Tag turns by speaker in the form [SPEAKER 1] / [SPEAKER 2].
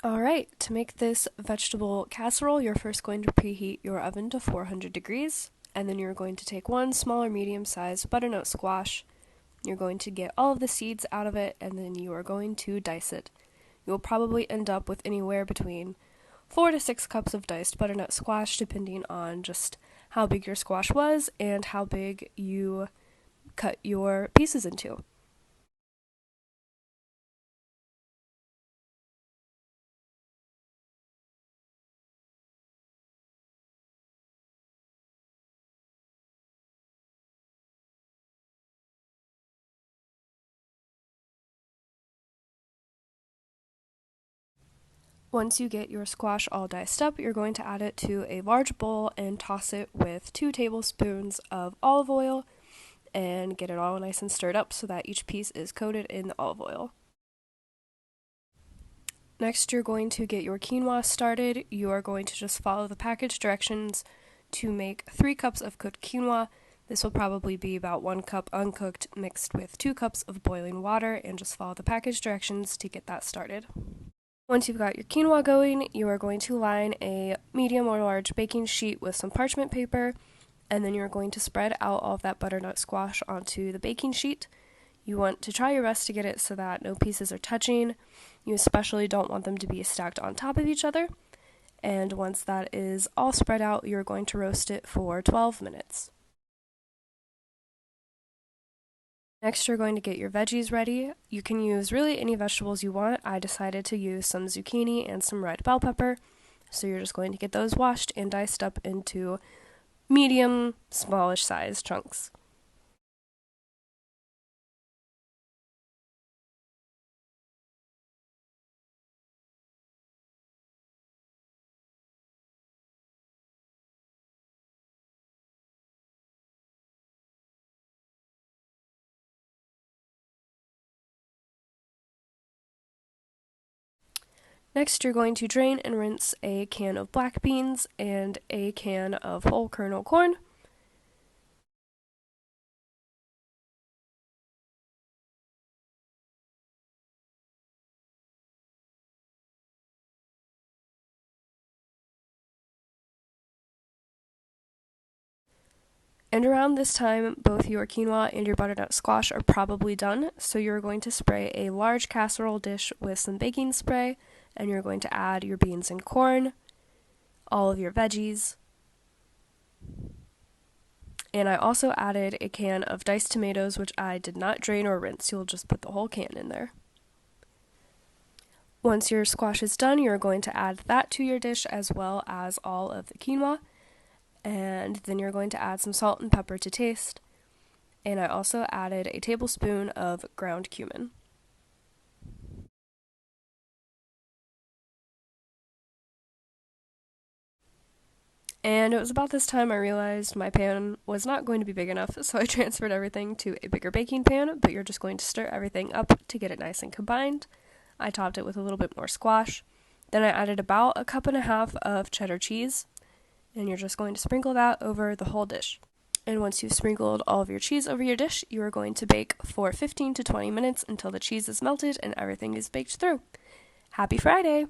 [SPEAKER 1] Alright, to make this vegetable casserole, you're first going to preheat your oven to 400 degrees, and then you're going to take one small or medium-sized butternut squash. You're going to get all of the seeds out of it, and then you are going to dice it. You'll probably end up with anywhere between 4 to 6 cups of diced butternut squash, depending on just how big your squash was and how big you cut your pieces into. Once you get your squash all diced up, you're going to add it to a large bowl and toss it with 2 tablespoons of olive oil and get it all nice and stirred up so that each piece is coated in the olive oil. Next, you're going to get your quinoa started. You are going to just follow the package directions to make 3 cups of cooked quinoa. This will probably be about 1 cup uncooked mixed with 2 cups of boiling water, and just follow the package directions to get that started. Once you've got your quinoa going, you are going to line a medium or large baking sheet with some parchment paper, and then you're going to spread out all of that butternut squash onto the baking sheet. You want to try your best to get it so that no pieces are touching. You especially don't want them to be stacked on top of each other. And once that is all spread out, you're going to roast it for 12 minutes. Next, you're going to get your veggies ready. You can use really any vegetables you want. I decided to use some zucchini and some red bell pepper. So you're just going to get those washed and diced up into medium, smallish size chunks. Next, you're going to drain and rinse a can of black beans and a can of whole kernel corn. And around this time, both your quinoa and your butternut squash are probably done, so you're going to spray a large casserole dish with some baking spray, and you're going to add your beans and corn, all of your veggies, and I also added a can of diced tomatoes, which I did not drain or rinse. You'll just put the whole can in there. Once your squash is done, you're going to add that to your dish as well as all of the quinoa. And then you're going to add some salt and pepper to taste. And I also added a tablespoon of ground cumin. And it was about this time I realized my pan was not going to be big enough, so I transferred everything to a bigger baking pan, but you're just going to stir everything up to get it nice and combined. I topped it with a little bit more squash. Then I added about 1.5 cups of cheddar cheese, and you're just going to sprinkle that over the whole dish. And once you've sprinkled all of your cheese over your dish, you are going to bake for 15 to 20 minutes until the cheese is melted and everything is baked through. Happy Friday!